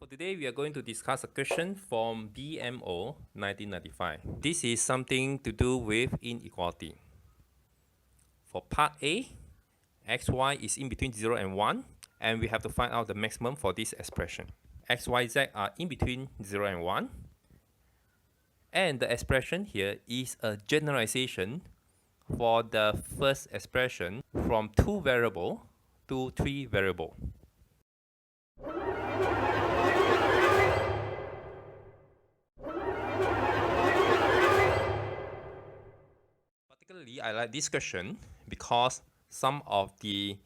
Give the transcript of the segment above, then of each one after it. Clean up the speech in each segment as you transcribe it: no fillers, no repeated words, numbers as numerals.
For today, we are going to discuss a question from BMO 1995. This is something to do with inequality. For part A, xy is in between 0 and 1, and we have to find out the maximum for this expression. X, Y, Z are in between 0 and 1, and the expression here is a generalization for the first expression from 2 variable to 3 variable. Particularly, I like this question because some of the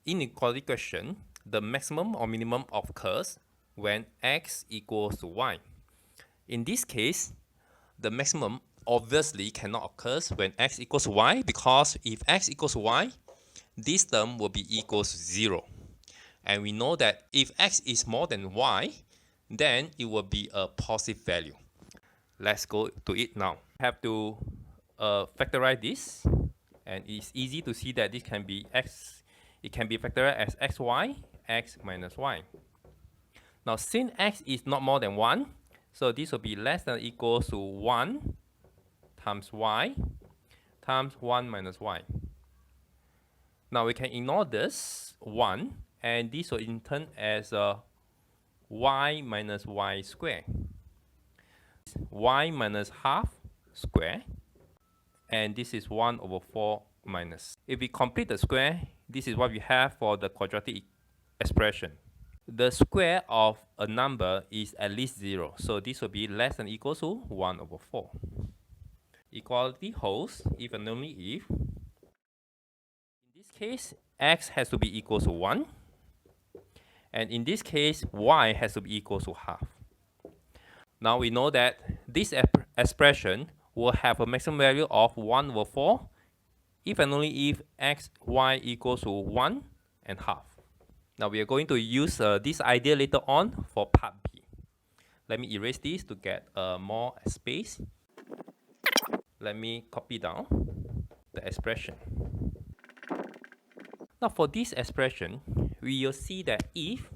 inequality question, the maximum or minimum occurs when x equals to y. In this case, the maximum obviously cannot occur when x equals to y, because if x equals to y, this term will be equals to 0. And we know that if x is more than y, then it will be a positive value. Let's go to it now. We have to factorize this, and it's easy to see that this can be x. It can be factorized as xy, x minus y. Now, since x is not more than 1, so this will be less than or equals to 1 times y times 1 minus y. Now, we can ignore this 1, and this will in turn as y minus y squared. Y minus half square, and this is 1 over 4 minus. If we complete the square, this is what we have for the quadratic expression. The square of a number is at least 0, so this will be less than or equals to 1 over 4. Equality holds if and only if, in this case, x has to be equal to 1, and in this case, y has to be equal to half. Now we know that this expression will have a maximum value of 1 over 4 if and only if x, y equals to 1 and half. Now we are going to use this idea later on for part B. Let me erase this to get more space. Let me copy down the expression. Now for this expression, we will see that if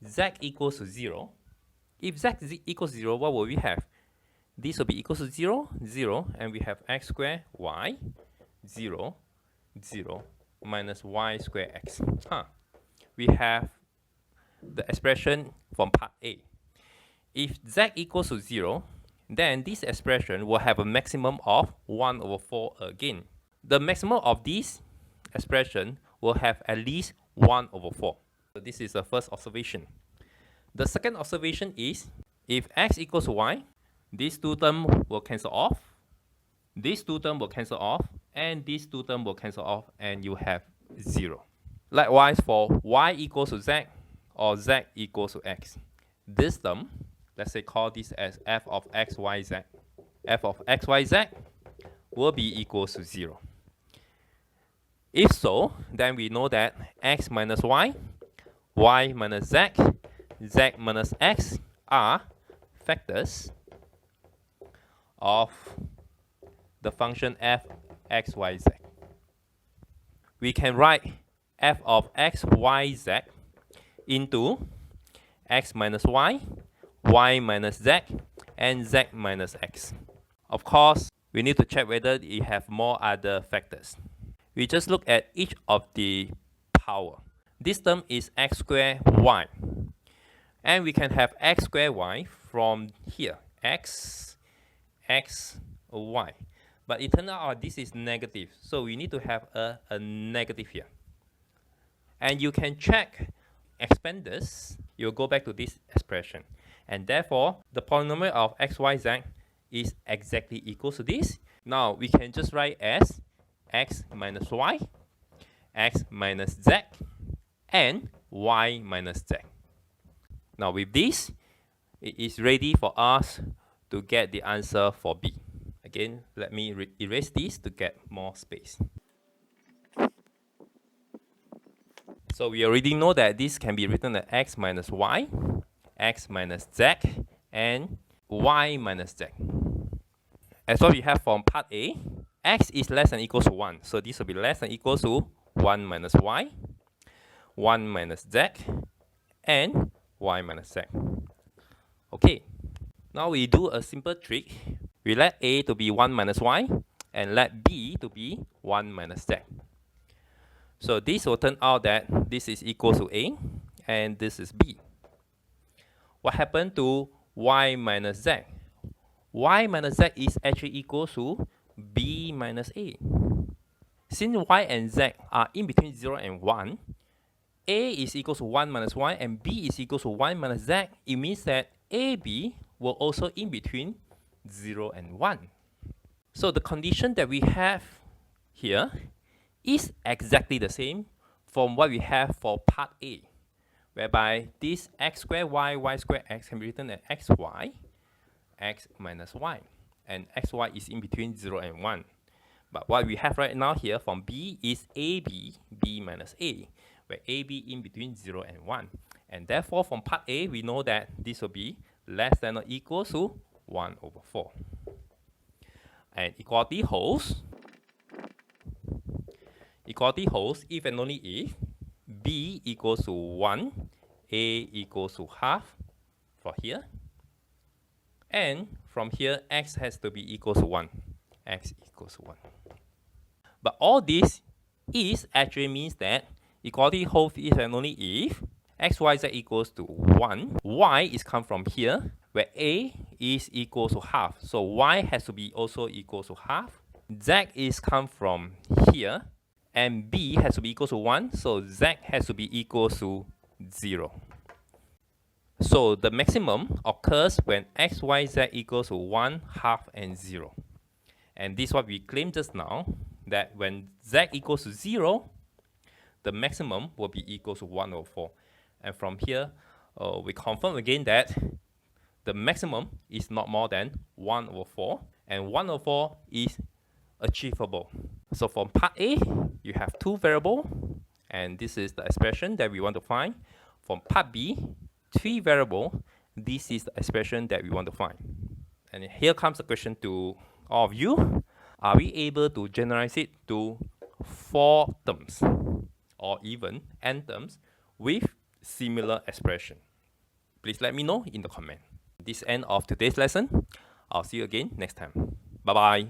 z equals to 0, if z equals 0, what will we have? This will be equals to 0, 0, and we have x squared y, 0, 0, minus y squared x. We have the expression from part A. If z equals to 0, then this expression will have a maximum of 1 over 4 again. The maximum of this expression will have at least 1 over 4. So this is the first observation. The second observation is, if x equals to y, these two terms will cancel off, these two terms will cancel off, and these two terms will cancel off, and you have 0. Likewise, for y equals to z or z equals to x, this term, let's say call this as f of x, y, z. F of x, y, z will be equals to 0. If so, then we know that x minus y, y minus z, z minus x are factors of the function f x, y, z. We can write f of x, y, z into x minus y, y minus z, and z minus x. Of course, we need to check whether we have more other factors. We just look at each of the power. This term is x squared y, and we can have x squared y from here, x, y. But it turns out this is negative, so we need to have a negative here. And you can check, expand this, you'll go back to this expression. And therefore, the polynomial of x, y, z is exactly equal to this. Now, we can just write as x minus y, x minus z, and y minus z. Now, with this, it is ready for us to get the answer for B. Again, let me erase this to get more space. So we already know that this can be written as x minus y, x minus z, and y minus z. As what we have from part A, x is less than or equals to 1. So this will be less than or equals to 1 minus y, 1 minus z, and y minus z. Okay, now we do a simple trick. We let a to be 1 minus y and let b to be 1 minus z. So this will turn out that this is equal to a and this is b. What happened to y minus z? Y minus z is actually equal to b minus a. Since y and z are in between 0 and 1, a is equal to 1 minus y and b is equal to 1 minus z. It means that ab will also in between 0 and 1. So the condition that we have here is exactly the same from what we have for part A, whereby this x squared y squared x can be written as xy, x minus y, and xy is in between 0 and 1. But what we have right now here from B is AB, B minus A, where AB in between 0 and 1. And therefore, from part A, we know that this will be less than or equal to 1 over 4. And equality holds. Equality holds if and only if B equals to 1, A equals to half from here. And from here, x has to be equal to 1. X equals to 1. But all this is actually means that equality holds if and only if x, y, z equals to 1. Y is come from here, where a is equal to half. So y has to be also equal to half. Z is come from here, and b has to be equal to 1. So z has to be equal to 0. So the maximum occurs when x, y, z equals to 1, half, and 0. And this is what we claimed just now, that when z equals to 0, the maximum will be equal to 1 over 4. And from here, we confirm again that the maximum is not more than 1 over 4, and 1 over 4 is achievable. So from part A, you have two variables, and this is the expression that we want to find. From part B, 3 variables, this is the expression that we want to find. And here comes the question to all of you. Are we able to generalize it to 4 terms or even n terms with similar expression? Please let me know in the comment. This is the end of today's lesson. I'll see you again next time. Bye-bye.